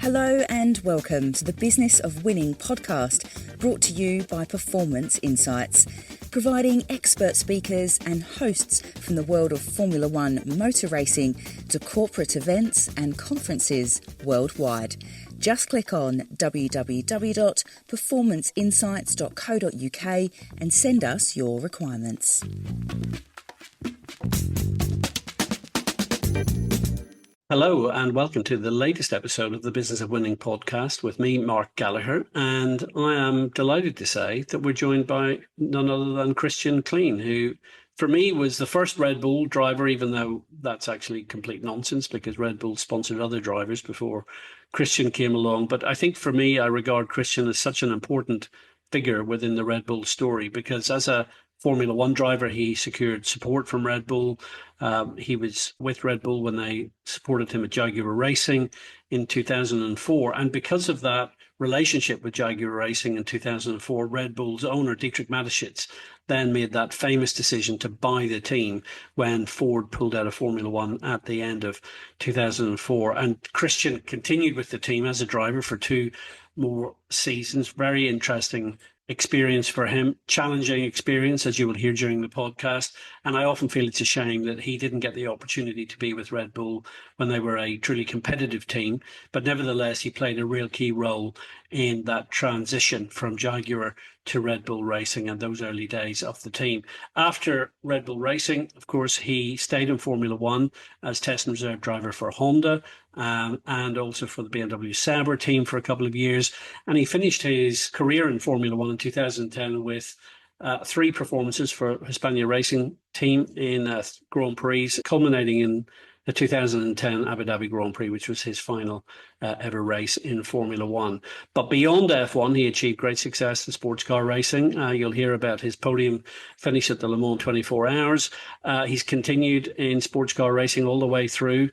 Hello and welcome to the Business of Winning podcast, brought to you by Performance Insights, providing expert speakers and hosts from the world of Formula One motor racing to corporate events and conferences worldwide. Just click on www.performanceinsights.co.uk and send us your requirements. Hello and welcome to the latest episode of the Business of Winning podcast with me, Mark Gallagher, and I am delighted to say that we're joined by none other than Christian Klien, who for me was the first Red Bull driver, even though that's actually complete nonsense because Red Bull sponsored other drivers before Christian came along. But I think for me, I regard Christian as such an important figure within the Red Bull story because as a Formula One driver, he secured support from Red Bull. He was with Red Bull when they supported him at Jaguar Racing in 2004. And because of that relationship with Jaguar Racing in 2004, Red Bull's owner, Dietrich Mateschitz, then made that famous decision to buy the team when Ford pulled out of Formula One at the end of 2004. And Christian continued with the team as a driver for 2 more seasons. Very interesting experience for him, challenging experience, as you will hear during the podcast. And I often feel it's a shame that he didn't get the opportunity to be with Red Bull when they were a truly competitive team. But nevertheless, he played a real key role in that transition from Jaguar to Red Bull Racing and those early days of the team. After Red Bull Racing, of course, he stayed in Formula One as test and reserve driver for Honda and also for the BMW Sauber team for a couple of years. And he finished his career in Formula One in 2010 with 3 performances for Hispania Racing Team in Grand Prix, culminating in the 2010 Abu Dhabi Grand Prix, which was his final ever race in Formula One. But beyond F1, he achieved great success in sports car racing. You'll hear about his podium finish at the Le Mans 24 Hours. He's continued in sports car racing all the way through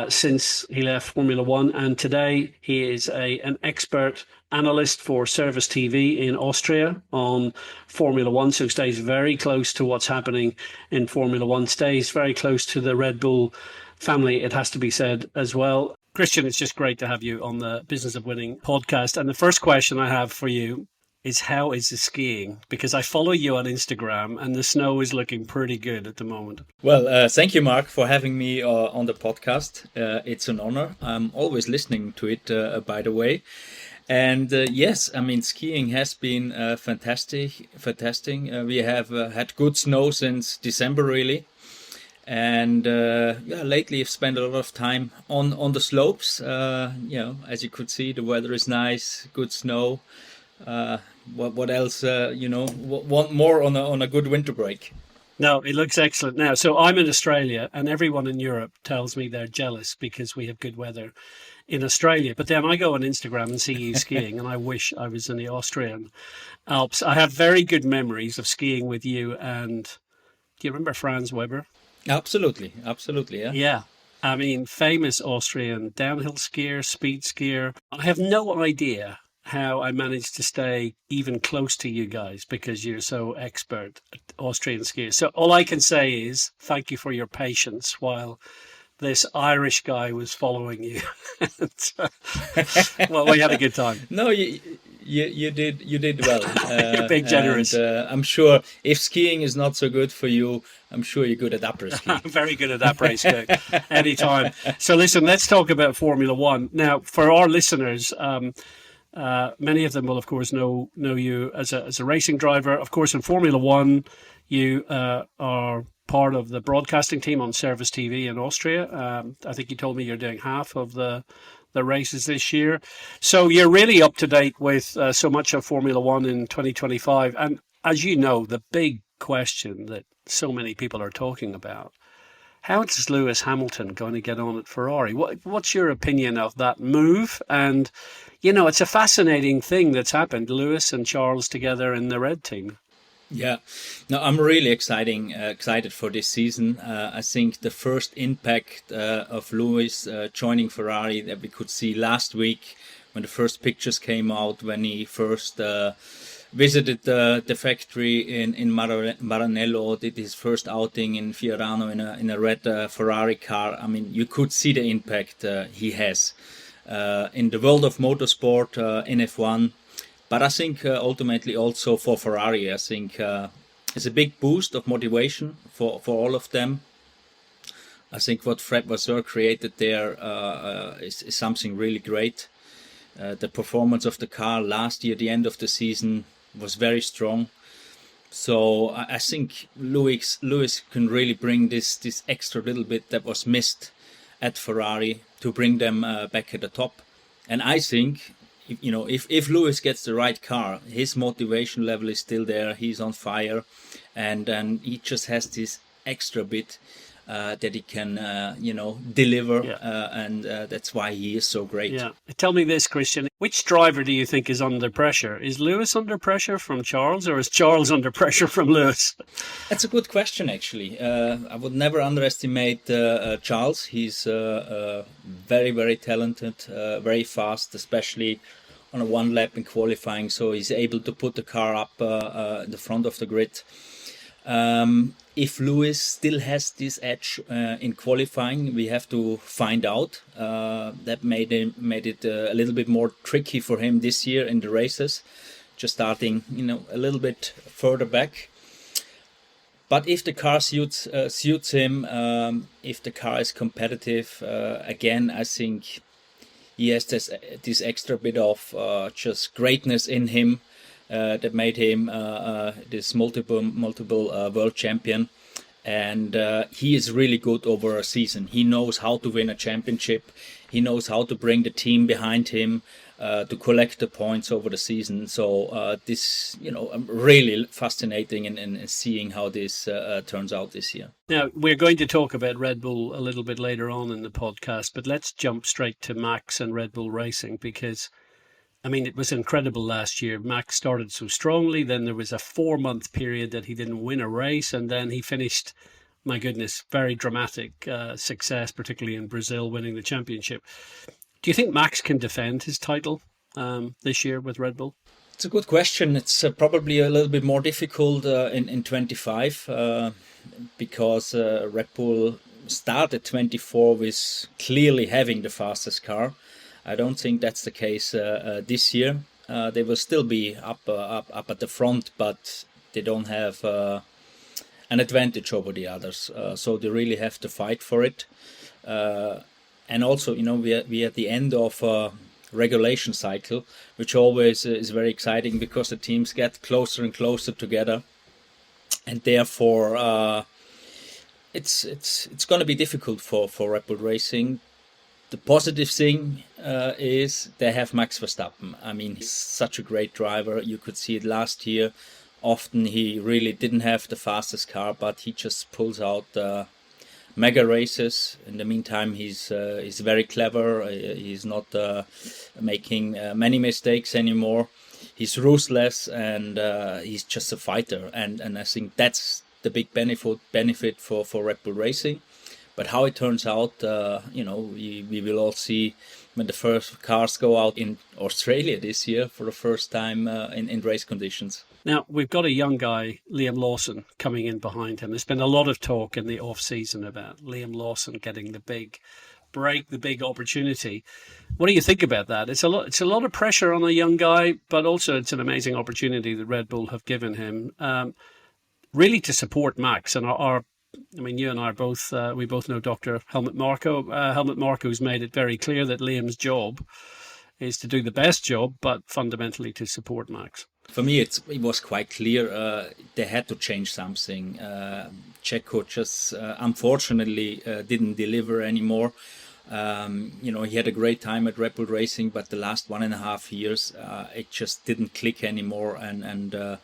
since he left Formula One. And today he is an expert analyst for Service TV in Austria on Formula One, so stays very close to what's happening in Formula One, stays very close to the Red Bull family, it has to be said as well. Christian, it's just great to have you on the Business of Winning podcast. And the first question I have for you is, how is the skiing? Because I follow you on Instagram and the snow is looking pretty good at the moment. Well, thank you, Mark, for having me on the podcast. It's an honor. I'm always listening to it, by the way. And yes, I mean, skiing has been fantastic. We have had good snow since December, really. And lately I've spent a lot of time on the slopes. As you could see, the weather is nice, good snow. What else? Want more on a good winter break. No, it looks excellent now. So I'm in Australia and everyone in Europe tells me they're jealous because we have good weather in Australia. But then I go on Instagram and see you skiing and I wish I was in the Austrian Alps. I have very good memories of skiing with you. And do you remember Franz Weber? Absolutely. Yeah. Yeah. I mean, famous Austrian downhill skier, speed skier. I have no idea how I managed to stay even close to you guys because you're so expert at Austrian skiers. So all I can say is thank you for your patience while this Irish guy was following you. Well, we had a good time. No, you did well. You're being generous. And, I'm sure if skiing is not so good for you, I'm sure you're good at après ski. I'm very good at après ski anytime. So listen, let's talk about Formula One. Now, for our listeners, many of them will, of course, know you as a racing driver. Of course, in Formula One, you are part of the broadcasting team on Service TV in Austria. I think you told me you're doing half of the races this year. So you're really up to date with so much of Formula One in 2025. And as you know, the big question that so many people are talking about, how is Lewis Hamilton going to get on at Ferrari? What's your opinion of that move? And, you know, it's a fascinating thing that's happened, Lewis and Charles together in the red team. Yeah, no, I'm really excited for this season. I think the first impact of Lewis joining Ferrari that we could see last week when the first pictures came out, when he first visited the factory in Maranello, did his first outing in Fiorano in a red Ferrari car. I mean, you could see the impact he has. in the world of motorsport, in F1. But I think ultimately also for Ferrari, I think it's a big boost of motivation for all of them. I think what Fred Vasseur created there is something really great. The performance of the car last year, the end of the season, was very strong. So I think Lewis can really bring this extra little bit that was missed at Ferrari to bring them back at the top. And I think, if Lewis gets the right car, his motivation level is still there. He's on fire, and he just has this extra bit that he can, deliver, and that's why he is so great. Yeah. Tell me this, Christian. Which driver do you think is under pressure? Is Lewis under pressure from Charles, or is Charles under pressure from Lewis? That's a good question, actually. I would never underestimate Charles. He's very, very talented, very fast, especially on a one lap in qualifying. So he's able to put the car up in the front of the grid. If Lewis still has this edge in qualifying, we have to find out. That made it a little bit more tricky for him this year in the races, just starting a little bit further back. But if the car suits him, if the car is competitive, again, I think he has this extra bit of just greatness in him. That made him this multiple world champion, and he is really good over a season. He knows how to win a championship. He knows how to bring the team behind him to collect the points over the season. So this, really fascinating in seeing how this turns out this year. Now, we're going to talk about Red Bull a little bit later on in the podcast, but let's jump straight to Max and Red Bull Racing, because it was incredible last year. Max started so strongly, then there was a 4-month period that he didn't win a race, and then he finished, my goodness, very dramatic success, particularly in Brazil, winning the championship. Do you think Max can defend his title this year with Red Bull? It's a good question. It's probably a little bit more difficult in 25 because Red Bull started 24 with clearly having the fastest car. I don't think that's the case this year. They will still be up at the front, but they don't have an advantage over the others. So they really have to fight for it. And also, we are at the end of a regulation cycle, which always is very exciting because the teams get closer and closer together, and therefore it's going to be difficult for Red Bull Racing. The positive thing is they have Max Verstappen. He's such a great driver. You could see it last year. Often he really didn't have the fastest car, but he just pulls out mega races. In the meantime, he's very clever. He's not making many mistakes anymore. He's ruthless, and he's just a fighter. And I think that's the big benefit for Red Bull Racing. But how it turns out, we will all see when the first cars go out in Australia this year for the first time in race conditions. Now, we've got a young guy, Liam Lawson, coming in behind him. There's been a lot of talk in the off-season about Liam Lawson getting the big break, the big opportunity. What do you think about that? It's a lot of pressure on a young guy, but also it's an amazing opportunity that Red Bull have given him, really to support Max. And you and I are both, we both know Dr. Helmut Marko. Helmut Marko's made it very clear that Liam's job is to do the best job, but fundamentally to support Max. For me, it was quite clear they had to change something. Checo just unfortunately didn't deliver anymore. He had a great time at Red Bull Racing, but the last 1.5 years, it just didn't click anymore. And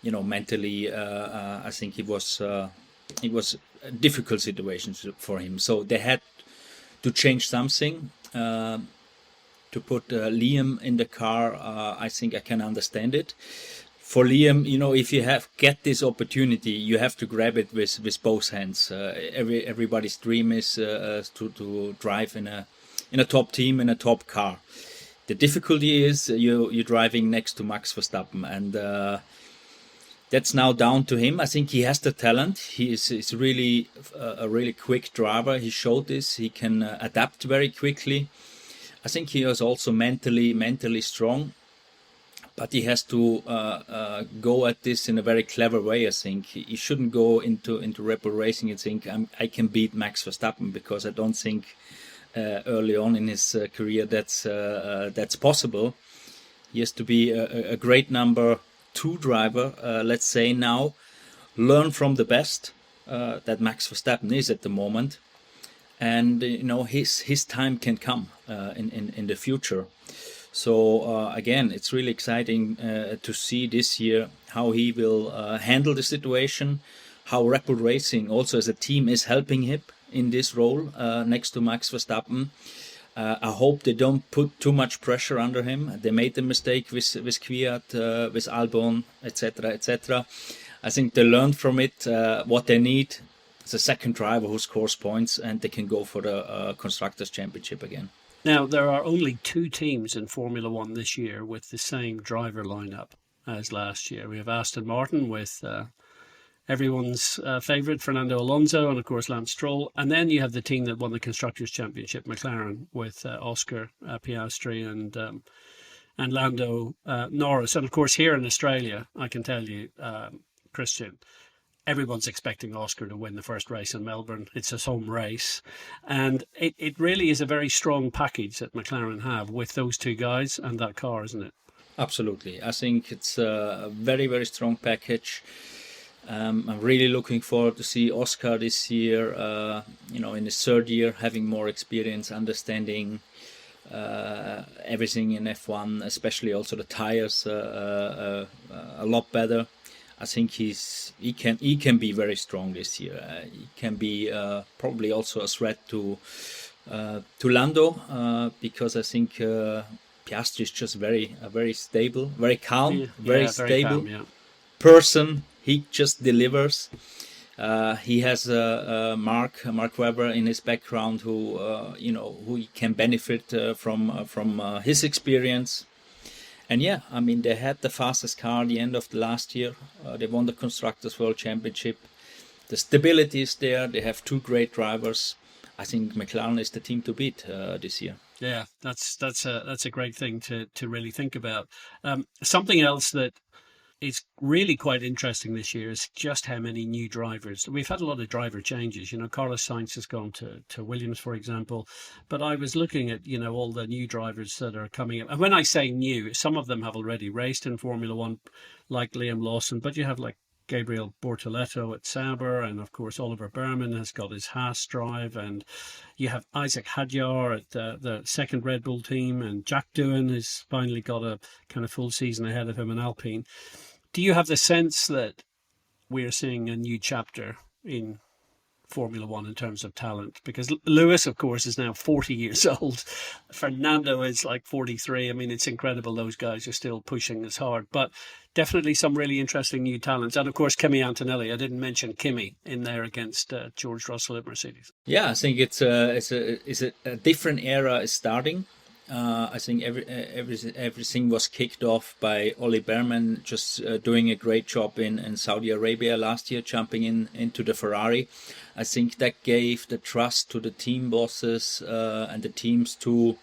mentally, I think it was a difficult situation for him. So they had to change something. To put Liam in the car, I think I can understand it. For Liam, if you get this opportunity, you have to grab it with both hands. Everybody's dream is to drive in a top team, in a top car. The difficulty is you're driving next to Max Verstappen, and that's now down to him. I think he has the talent. He is really a really quick driver. He showed this. He can adapt very quickly. I think he is also mentally strong, but he has to go at this in a very clever way. I think he shouldn't go into Red Bull Racing and think I can beat Max Verstappen, because I don't think early on in his career that's possible. He has to be a great number 2 driver, let's say now, learn from the best that Max Verstappen is at the moment, and his time can come in the future. So again, it's really exciting to see this year how he will handle the situation, how Red Bull Racing also as a team is helping him in this role next to Max Verstappen. I hope they don't put too much pressure under him. They made the mistake with Kvyat, with Albon, etc., etc. I think they learned from it. What they need is a second driver who scores points, and they can go for the Constructors' Championship again. Now, there are only 2 teams in Formula One this year with the same driver lineup as last year. We have Aston Martin with everyone's favourite, Fernando Alonso, and of course Lance Stroll. And then you have the team that won the Constructors' Championship, McLaren, with Oscar Piastri and Lando Norris. And of course here in Australia, I can tell you, Christian, everyone's expecting Oscar to win the first race in Melbourne. It's his home race. And it really is a very strong package that McLaren have with those 2 guys and that car, isn't it? Absolutely. I think it's a very, very strong package. I'm really looking forward to see Oscar this year, in his 3rd year, having more experience, understanding everything in F1, especially also the tires a lot better. I think he can be very strong this year. He can be probably also a threat to Lando, because I think Piastri is just a very stable, very calm, very stable person. He just delivers. He has Mark Webber in his background, who can benefit from his experience. And they had the fastest car at the end of the last year. They won the Constructors' World Championship. The stability is there. They have 2 great drivers. I think McLaren is the team to beat this year. Yeah, that's a great thing to really think about. Something else that is really quite interesting this year is just how many new drivers. We've had a lot of driver changes. Carlos Sainz has gone to Williams, for example. But I was looking at, all the new drivers that are coming up. And when I say new, some of them have already raced in Formula One, like Liam Lawson. But you have like Gabriel Bortoleto at Sauber, and of course Oliver Behrman has got his Haas drive, and you have Isaac Hadjar at the second Red Bull team, and Jack Doohan has finally got a kind of full season ahead of him in Alpine. Do you have the sense that we're seeing a new chapter in Formula One in terms of talent? Because Lewis, of course, is now 40 years old. Fernando is like 43. I mean, it's incredible those guys are still pushing as hard. But definitely some really interesting new talents. And, of course, Kimi Antonelli. I didn't mention Kimi in there against George Russell at Mercedes. Yeah, I think it's a different era is starting. I think everything was kicked off by Oli Behrman just doing a great job in Saudi Arabia last year, jumping into the Ferrari. I think that gave the trust to the team bosses and the teams to,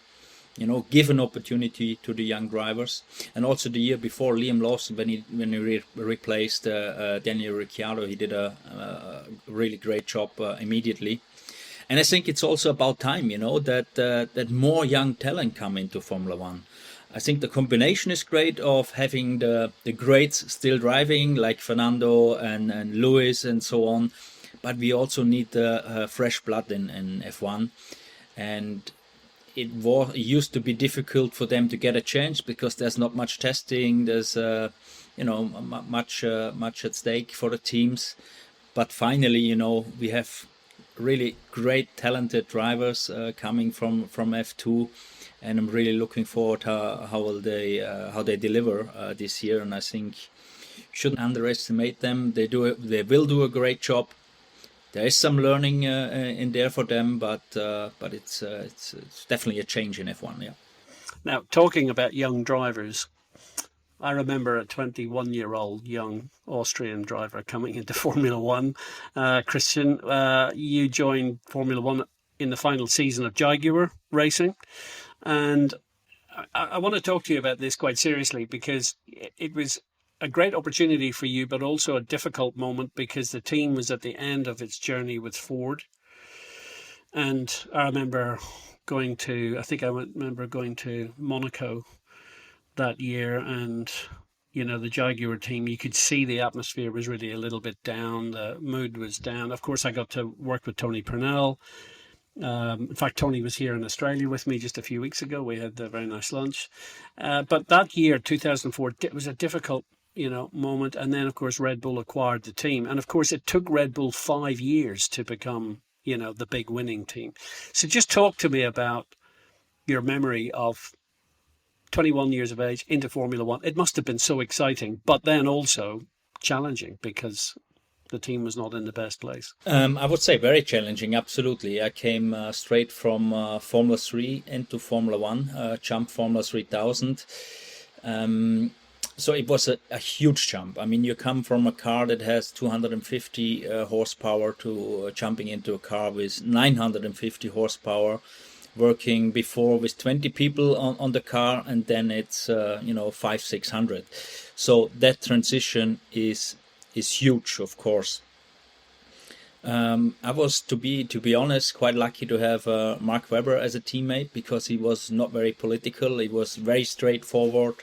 give an opportunity to the young drivers. And also the year before, Liam Lawson, when he replaced Daniel Ricciardo, he did a really great job immediately. And I think it's also about time, that more young talent come into Formula One. I think the combination is great of having the greats still driving, like Fernando and Lewis and so on. But we also need fresh blood in F1. And it used to be difficult for them to get a chance because there's not much testing. There's much at stake for the teams. But finally, we have really great talented drivers coming from F2, and I'm really looking forward how they deliver this year. And I think shouldn't underestimate them. They will do a great job. There is some learning in there for them, but it's definitely a change in F1. Yeah. Now, talking about young drivers, I remember a 21-year-old young Austrian driver coming into Formula One. Christian, you joined Formula One in the final season of Jaguar racing. And I want to talk to you about this quite seriously, because it was a great opportunity for you, but also a difficult moment because the team was at the end of its journey with Ford. And I remember going to Monaco that year, and the Jaguar team, you could see the atmosphere was really a little bit down. The mood was down. Of course, I got to work with Tony Purnell. In fact, Tony was here in Australia with me just a few weeks ago. We had a very nice lunch. But that year, 2004, it was a difficult, moment. And then, of course, Red Bull acquired the team. And, of course, it took Red Bull 5 years to become, the big winning team. So just talk to me about your memory of 21 years of age into Formula One. It must have been so exciting, but then also challenging because the team was not in the best place. I would say very challenging, absolutely. I came straight from Formula 3 into Formula 1, jumped Formula 3000. So it was a huge jump. I mean, you come from a car that has 250 horsepower to jumping into a car with 950 horsepower, working before with 20 people on the car, and then it's 500-600. So that transition is huge, of course. I was, to be honest, quite lucky to have Mark Webber as a teammate, because he was not very political. He was very straightforward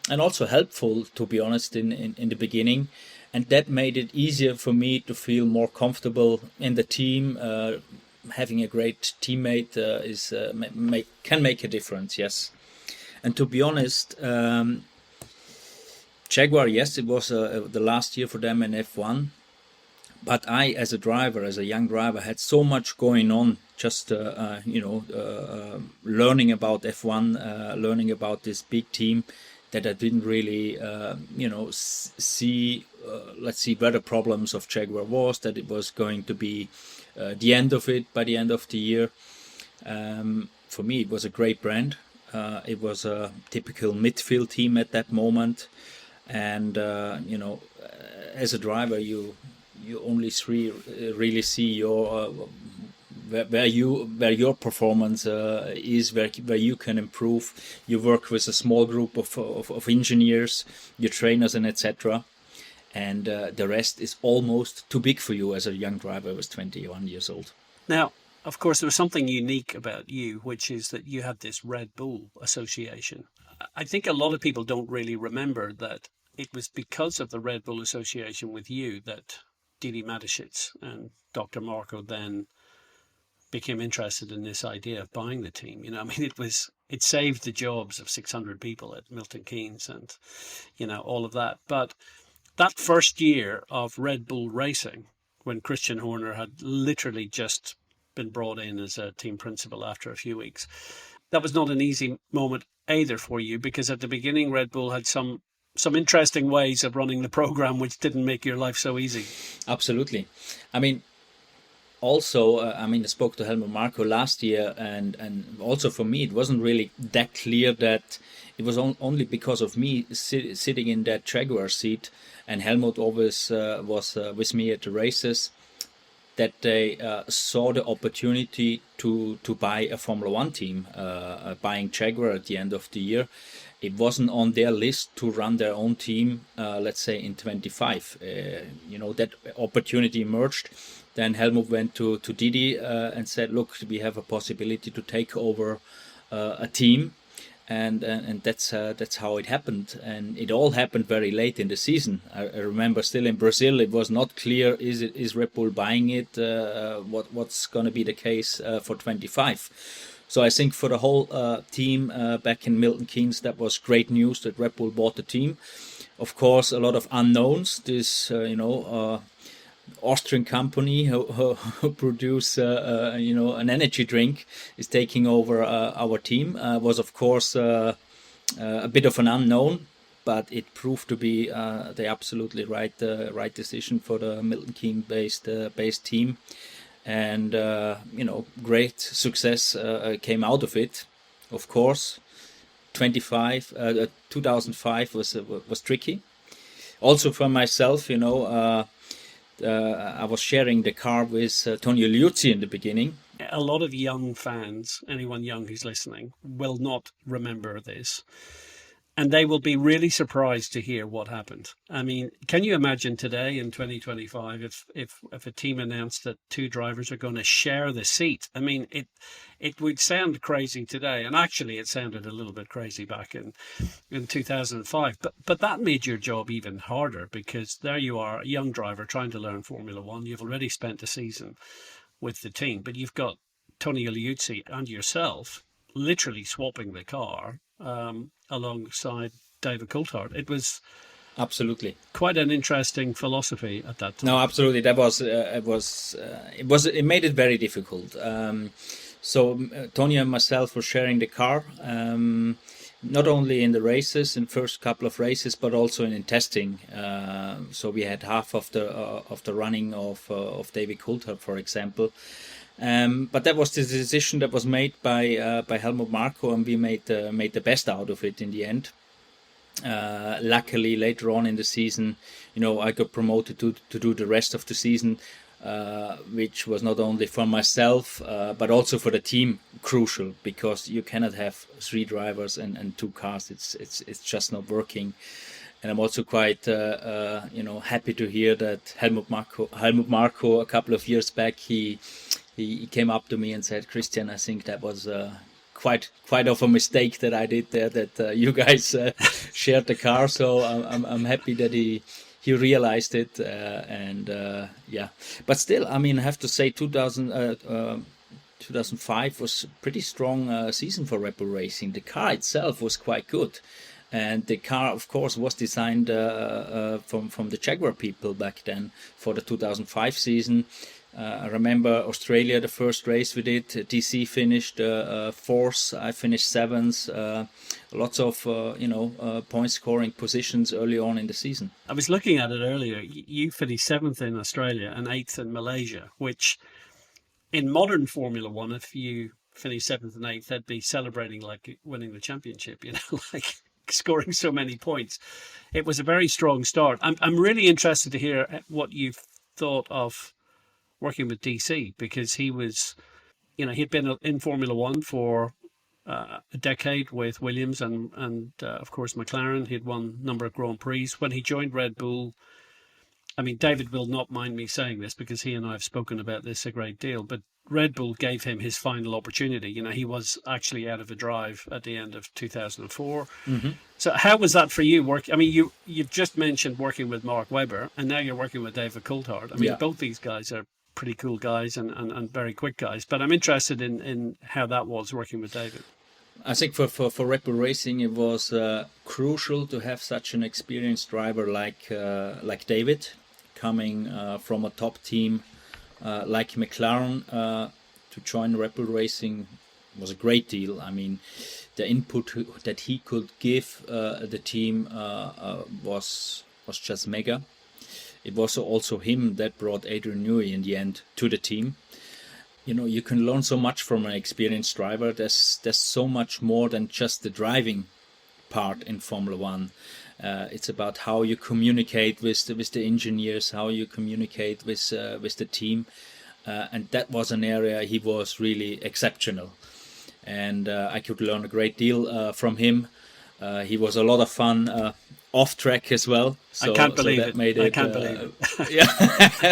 and also helpful, to be honest, in the beginning. And that made it easier for me to feel more comfortable in the team. Having a great teammate can make a difference, yes. And to be honest, Jaguar, yes, it was the last year for them in F1. But I, as a young driver, had so much going on, just learning about F1, learning about this big team, that I didn't really, see where the problems of Jaguar was, that it was going to be the end of it by the end of the year. For me, it was a great brand. It was a typical midfield team at that moment. And, as a driver, you only really see your where your performance is, where you can improve. You work with a small group of engineers, your trainers, and etc. And the rest is almost too big for you as a young driver. I was 21 years old. Now, of course, there was something unique about you, which is that you had this Red Bull association. I think a lot of people don't really remember that it was because of the Red Bull association with you that Dietrich Mateschitz and Dr. Marco then became interested in this idea of buying the team. It saved the jobs of 600 people at Milton Keynes and, all of that. But that first year of Red Bull racing, when Christian Horner had literally just been brought in as a team principal after a few weeks, that was not an easy moment either for you, because at the beginning Red Bull had some interesting ways of running the program which didn't make your life so easy. Absolutely. I mean, also, I spoke to Helmut Marko last year, and also for me, it wasn't really that clear that it was only because of me sitting in that Jaguar seat, and Helmut always was with me at the races, that they saw the opportunity to buy a Formula One team, buying Jaguar at the end of the year. It wasn't on their list to run their own team, let's say in 25. That opportunity emerged. Then Helmut went to Didi and said, look, we have a possibility to take over a team. And that's how it happened. And it all happened very late in the season. I remember still in Brazil, it was not clear, is Red Bull buying it? What's going to be the case for 25? So I think for the whole team back in Milton Keynes, that was great news that Red Bull bought the team. Of course, a lot of unknowns. This, Austrian company who produce an energy drink is taking over our team. Was of course a bit of an unknown, but it proved to be the absolutely right decision for the Milton Keynes based team, and great success came out of it. Of course, 2005 was tricky. Also for myself, I was sharing the car with Tonio Liuzzi in the beginning, a lot of young fans, anyone young who's listening, will not remember this. And they will be really surprised to hear what happened. I mean, can you imagine today in 2025 if a team announced that two drivers are going to share the seat? I mean, it would sound crazy today, and actually it sounded a little bit crazy back in 2005. But that made your job even harder, because there you are, a young driver trying to learn Formula One. You've already spent a season with the team, but you've got Tony Liuzzi and yourself literally swapping the car alongside David Coulthard. It was absolutely quite an interesting philosophy at that time. No, absolutely. That was it made it very difficult. So Tony and myself were sharing the car, not only in the races, in first couple of races, but also in testing. So we had half of the running of David Coulthard, for example. But that was the decision that was made by Helmut Marko, and we made the best out of it in the end. Luckily, later on in the season, I got promoted to do the rest of the season, which was not only for myself but also for the team crucial, because you cannot have three drivers and two cars. It's just not working. And I'm also quite happy to hear that Helmut Marko a couple of years back, he came up to me and said, "Christian, I think that was quite of a mistake that I did there, that you guys shared the car." So I'm happy that he realized it, yeah. But still, I mean, I have to say 2005 was a pretty strong season for Red Bull Racing. The car itself was quite good. And the car, of course, was designed from the Jaguar people back then for the 2005 season. I remember Australia, the first race we did. DC finished fourth. I finished seventh. Lots of point scoring positions early on in the season. I was looking at it earlier. You finished seventh in Australia and eighth in Malaysia, which in modern Formula One, if you finish seventh and eighth, they'd be celebrating like winning the championship. Like scoring so many points. It was a very strong start. I'm really interested to hear what you've thought of working with DC, because he was, he'd been in Formula One for a decade with Williams and of course McLaren. He'd won a number of Grand Prix. When he joined Red Bull, I mean, David will not mind me saying this because he and I have spoken about this a great deal, but Red Bull gave him his final opportunity. He was actually out of a drive at the end of 2004. Mm-hmm. So how was that for you? You've just mentioned working with Mark Webber, and now you're working with David Coulthard. I mean, both these guys are pretty cool guys and very quick guys, but I'm interested in how that was working with David. I think for Red Bull Racing, it was crucial to have such an experienced driver like David, coming from a top team like McLaren. To join Red Bull Racing was a great deal. I mean, the input that he could give the team was just mega. It was also him that brought Adrian Newey in the end to the team. You can learn so much from an experienced driver. There's so much more than just the driving part in Formula One. It's about how you communicate with the engineers, how you communicate with the team, and that was an area he was really exceptional. And I could learn a great deal from him. He was a lot of fun off track as well. So, I can't believe it. I can't believe it. Yeah,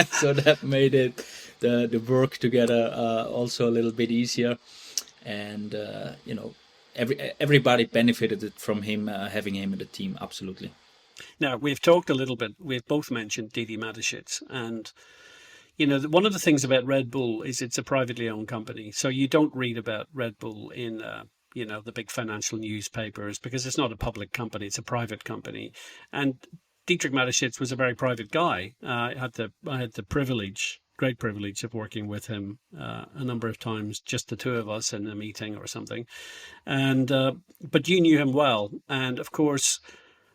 so that made it the work together also a little bit easier, and everybody benefited from him having him in the team. Absolutely. Now we've talked a little bit. We've both mentioned Dietrich Mateschitz, and one of the things about Red Bull is it's a privately owned company, so you don't read about Red Bull in the big financial newspapers because it's not a public company; it's a private company. And Dietrich Mateschitz was a very private guy. I had the great privilege of working with him a number of times, just the two of us in a meeting or something. And but you knew him well, and of course,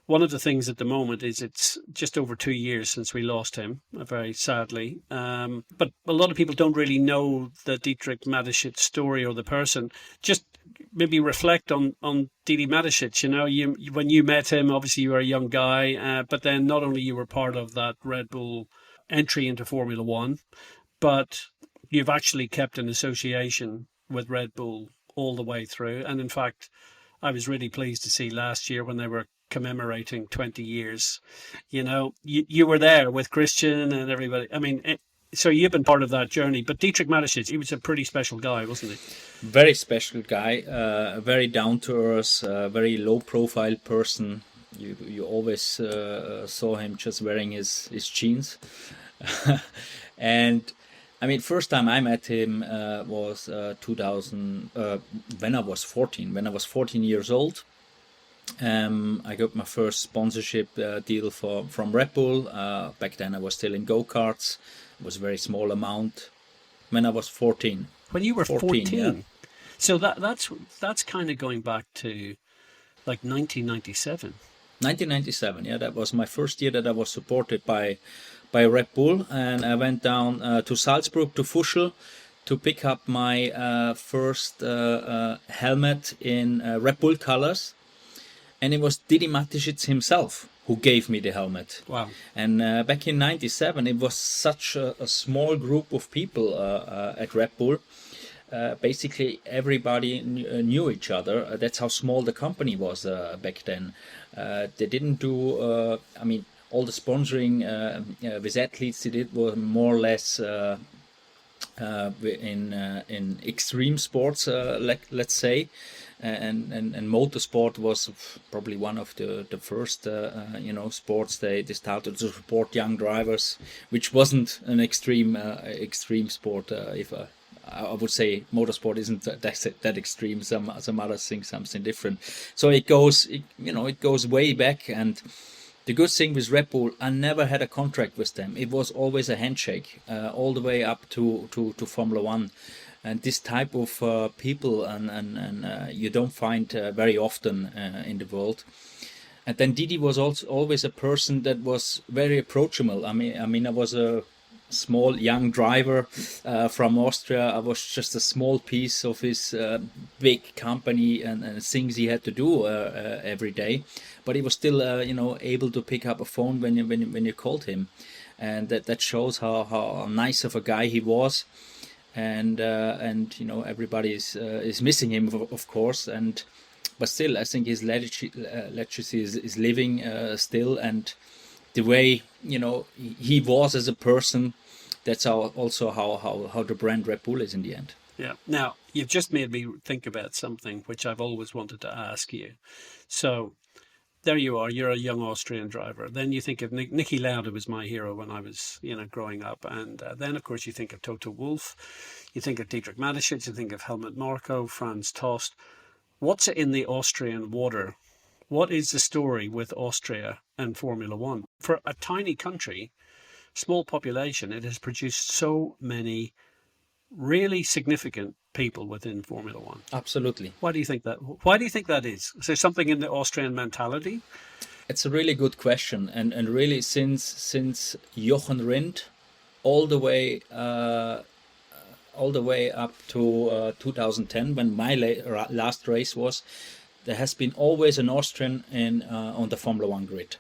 one of the things at the moment is it's just over 2 years since we lost him, very sadly. But a lot of people don't really know the Dietrich Mateschitz story or the person. Just maybe reflect on Dietrich Mateschitz. When you met him, obviously you were a young guy, but then not only you were part of that Red Bull entry into Formula One, but you've actually kept an association with Red Bull all the way through. And in fact, I was really pleased to see last year when they were commemorating 20 years, you were there with Christian and everybody. I mean, so you've been part of that journey. But Dietrich Mateschitz, he was a pretty special guy, wasn't he? Very special guy, very down to earth, very low profile person. You always saw him just wearing his jeans. And I mean, first time I met him was 2000, when I was 14. When I was 14 years old, I got my first sponsorship deal from Red Bull. Back then I was still in go-karts. It was a very small amount. When I was 14. When you were 14? Yeah. So that's kind of going back to like 1997. 1997, yeah, that was my first year that I was supported by Red Bull, and I went down to Salzburg, to Fuschl, to pick up my first helmet in Red Bull colors, and it was Dietrich Mateschitz himself who gave me the helmet. Wow. And back in 97, it was such a small group of people at Red Bull. Basically, everybody knew each other. That's how small the company was back then. They didn't do, I mean, all the sponsoring with athletes they did were more or less in extreme sports, let's say. And motorsport was probably one of the first sports they started to support young drivers, which wasn't an extreme sport. If I would say motorsport isn't that extreme. Some others think something different. So it goes way back. And the good thing with Red Bull, I never had a contract with them. It was always a handshake, all the way up to Formula One. And this type of people and you don't find very often in the world. And then Didi was also always a person that was very approachable. I mean, I was a small young driver from Austria. I was just a small piece of his big company and things he had to do every day. But he was still, able to pick up a phone when you called him, and that shows how nice of a guy he was. And everybody is missing him, of course. But still, I think his legacy is living still, and the way he was as a person, that's also how the brand Red Bull is in the end. Yeah. Now you've just made me think about something which I've always wanted to ask you. So there you are. You're a young Austrian driver. Then you think of Niki Lauda was my hero when I was growing up, and then of course you think of Toto Wolff, you think of Dietrich Mateschitz, you think of Helmut Marko, Franz Tost. What's in the Austrian water? What is the story with Austria and Formula One? For a tiny country, small population, it has produced so many really significant people within Formula One. Absolutely. Why do you think that is? Is there something in the Austrian mentality? It's a really good question, and really since Jochen Rindt all the way up to 2010, when my last race was, there has been always an Austrian on the Formula One grid.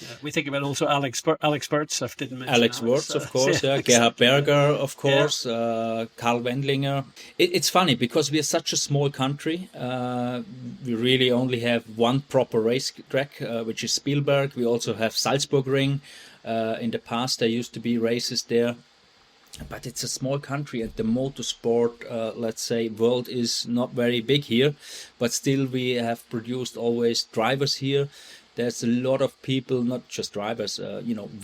Yeah, we think about also Alex Burtz. I didn't mention Alex Burtz, of course. Yeah. Gerhard Berger, of course. Karl Wendlinger. It's funny because we are such a small country. We really only have one proper race track, which is Spielberg. We also have Salzburgring. In the past, there used to be races there. But it's a small country, and the motorsport, let's say, world is not very big here. But still, we have produced always drivers here. There's a lot of people, not just drivers,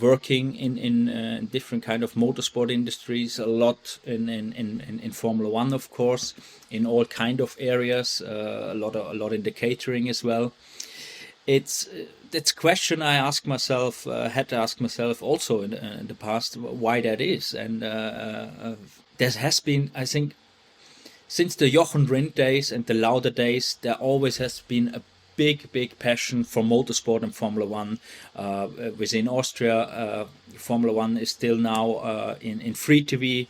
working in different kind of motorsport industries. A lot in Formula One, of course, in all kind of areas. A lot in the catering as well. It's question I ask myself, had to ask myself also in the past, why that is. And there has been, I think, since the Jochen Rindt days and the Lauda days, there always has been a big passion for motorsport and Formula One. Within Austria, Formula One is still now in free TV.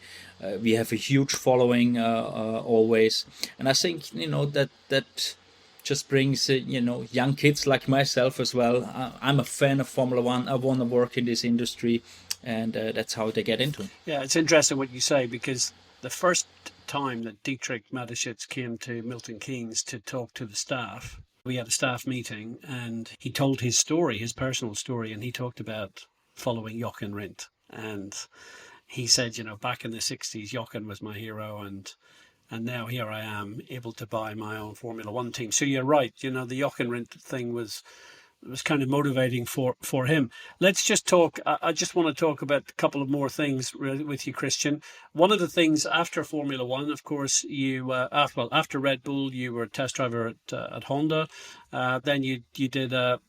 We have a huge following always. And I think, that just brings young kids like myself as well. I'm a fan of Formula One. I want to work in this industry, and that's how they get into it. Yeah, it's interesting what you say, because the first time that Dietrich Mateschitz came to Milton Keynes to talk to the staff, we had a staff meeting and he told his story, his personal story, and he talked about following Jochen Rindt. And he said, back in the 60s, Jochen was my hero, and now here I am able to buy my own Formula One team. So you're right, the Jochen Rindt thing was kind of motivating for him. Let's just talk. I just want to talk about a couple of more things with you, Christian. One of the things after Formula One, of course, you after Red Bull, you were a test driver at Honda. Then you did a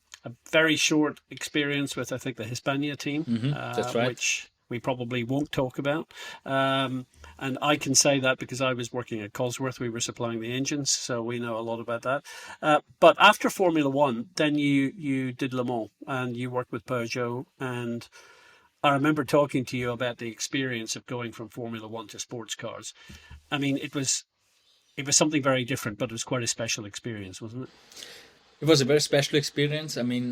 very short experience with, I think, the Hispania team. That's right. Which we probably won't talk about. And I can say that because I was working at Cosworth. We were supplying the engines, so we know a lot about that. But after Formula One, then you did Le Mans and you worked with Peugeot. And I remember talking to you about the experience of going from Formula One to sports cars. I mean, it was something very different, but it was quite a special experience, wasn't it? It was a very special experience. I mean,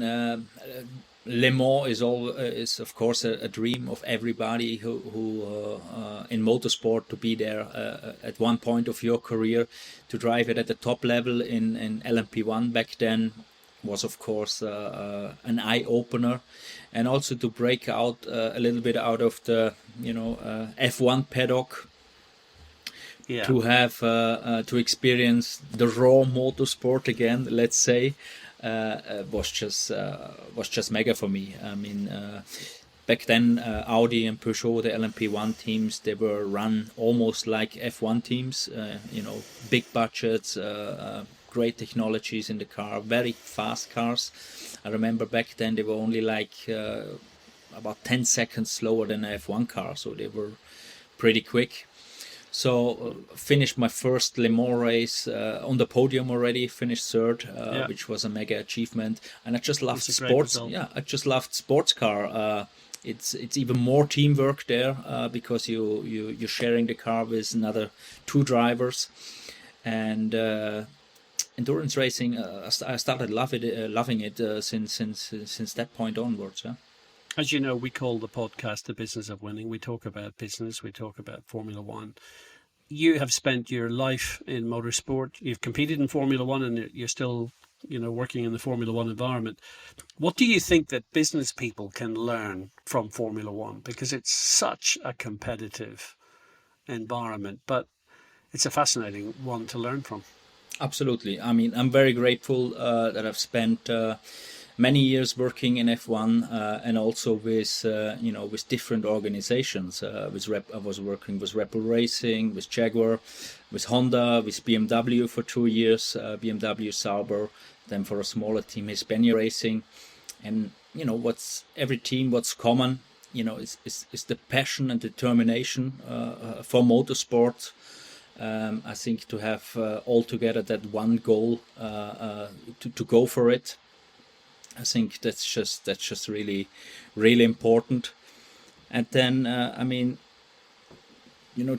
Le Mans is of course a dream of everybody who in motorsport, to be there at one point of your career, to drive it at the top level in LMP1 back then was of course an eye opener, and also to break out a little bit out of the F1 paddock. Yeah. To have to experience the raw motorsport again, let's say, was just mega for me. I mean, back then Audi and Peugeot, the LMP1 teams, they were run almost like F1 teams. Big budgets, great technologies in the car, very fast cars. I remember back then they were only like about 10 seconds slower than an F1 car, so they were pretty quick. So finished my first Le Mans race on the podium already, finished third, which was a mega achievement. And I just loved sports. Yeah, I just loved sports car. It's even more teamwork there because you're sharing the car with another two drivers. And endurance racing, I started loving it since that point onwards. Yeah. As you know, we call the podcast The Business of Winning. We talk about business, we talk about Formula One. You have spent your life in motorsport. You've competed in Formula One and you're still, working in the Formula One environment. What do you think that business people can learn from Formula One? Because it's such a competitive environment, but it's a fascinating one to learn from. Absolutely. I mean, I'm very grateful that I've spent many years working in F1 and also with different organizations. I was working with Red Bull Racing, with Jaguar, with Honda, with BMW for 2 years, BMW Sauber, then for a smaller team, Hispania Racing. And what's common, is the passion and determination for motorsport. I think to have all together that one goal to go for it. I think that's just really, really important. And then,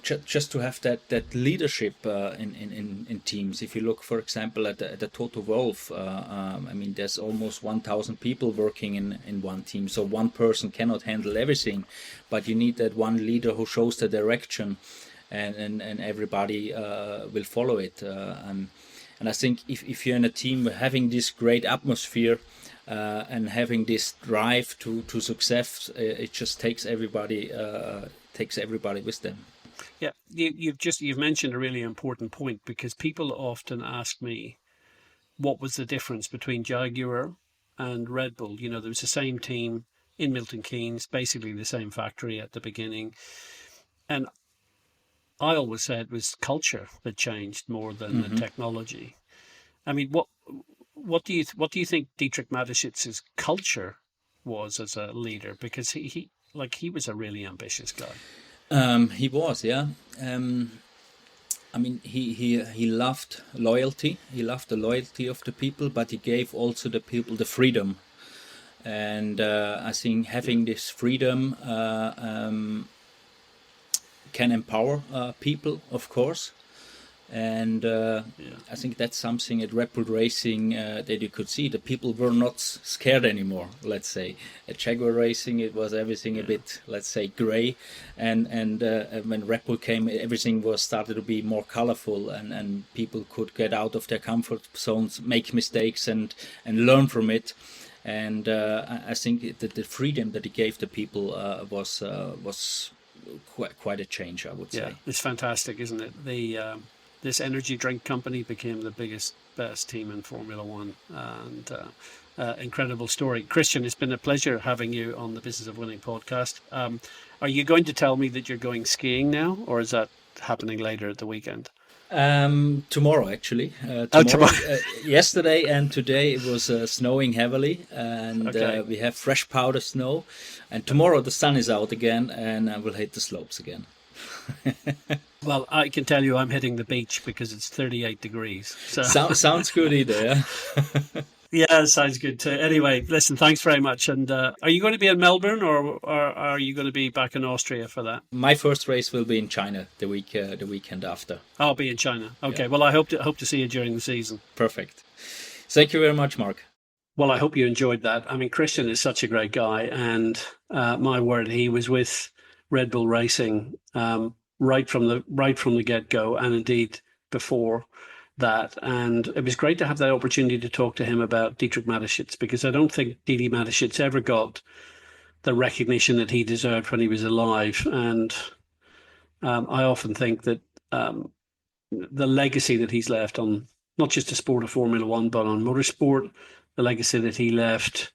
just to have that leadership in teams. If you look, for example, at the Toto Wolff, there's almost 1,000 people working in one team. So one person cannot handle everything, but you need that one leader who shows the direction, and everybody will follow it. And I think if you're in a team having this great atmosphere, and having this drive to success, it just takes everybody with them. Yeah, you've mentioned a really important point, because people often ask me what was the difference between Jaguar and Red Bull. There was the same team in Milton Keynes, basically the same factory at the beginning, and I always said it was culture that changed more than the technology. I mean, what do you think Dietrich Mateschitz's culture was as a leader? Because he was a really ambitious guy. He was, yeah. He loved loyalty. He loved the loyalty of the people, but he gave also the people the freedom. And I think having this freedom can empower people, of course. And I think that's something at Red Bull Racing that you could see. The people were not scared anymore, let's say. At Jaguar Racing, it was everything a bit, let's say, grey. And when Red Bull came, everything was started to be more colourful, and people could get out of their comfort zones, make mistakes, and learn from it. And I think that the freedom that it gave the people was quite a change, I would say. Yeah, it's fantastic, isn't it? This energy drink company became the best team in Formula One, and incredible story. Christian, it's been a pleasure having you on the Business of Winning podcast. Are you going to tell me that you're going skiing now, or is that happening later at the weekend? Tomorrow, actually. Tomorrow. Yesterday and today it was snowing heavily, and Okay. we have fresh powder snow. And tomorrow the sun is out again, and I will hit the slopes again. Well, I can tell you I'm hitting the beach because it's 38 degrees. So Sounds good either, yeah? yeah, sounds good too. Anyway, listen, thanks very much. And are you going to be in Melbourne, or are you going to be back in Austria for that? My first race will be in China the weekend after. I'll be in China. Okay. Yeah. Well, I hope to see you during the season. Perfect. Thank you very much, Mark. Well, I hope you enjoyed that. I mean, Christian is such a great guy, and my word, he was with Red Bull Racing right from the get-go, and indeed before that. And it was great to have that opportunity to talk to him about Dietrich Mateschitz, because I don't think Dietrich Mateschitz ever got the recognition that he deserved when he was alive. And I often think that the legacy that he's left on not just the sport of Formula One, but on motorsport, the legacy that he left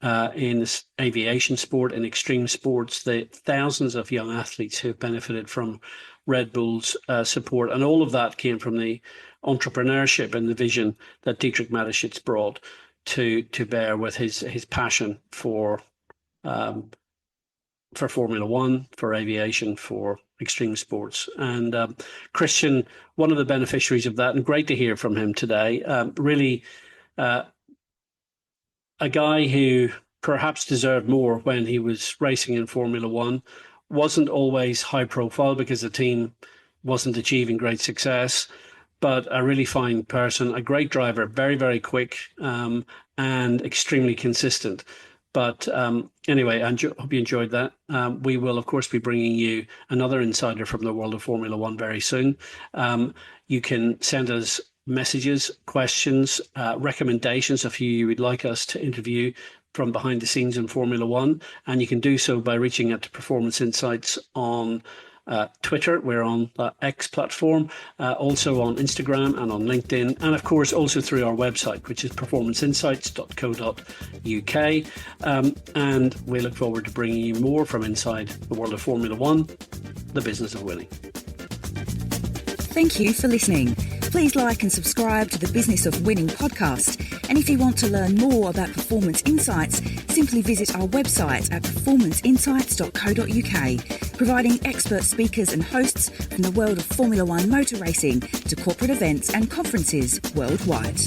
in aviation sport, in extreme sports, the thousands of young athletes who have benefited from Red Bull's support, and all of that came from the entrepreneurship and the vision that Dietrich Mateschitz brought to bear with his passion for Formula One, for aviation, for extreme sports. And Christian, one of the beneficiaries of that, and great to hear from him today. Really a guy who perhaps deserved more when he was racing in Formula One, wasn't always high profile because the team wasn't achieving great success, but a really fine person, a great driver, very, very quick, and extremely consistent. But anyway, I hope you enjoyed that. We will, of course, be bringing you another insider from the world of Formula One very soon. You can send us messages, questions, recommendations of who you would like us to interview from behind the scenes in Formula One. And you can do so by reaching out to Performance Insights on Twitter. We're on the X platform, also on Instagram and on LinkedIn, and of course also through our website, which is performanceinsights.co.uk. And we look forward to bringing you more from inside the world of Formula One, the business of winning. Thank you for listening. Please like and subscribe to the Business of Winning podcast. And if you want to learn more about Performance Insights, simply visit our website at performanceinsights.co.uk, providing expert speakers and hosts from the world of Formula One motor racing to corporate events and conferences worldwide.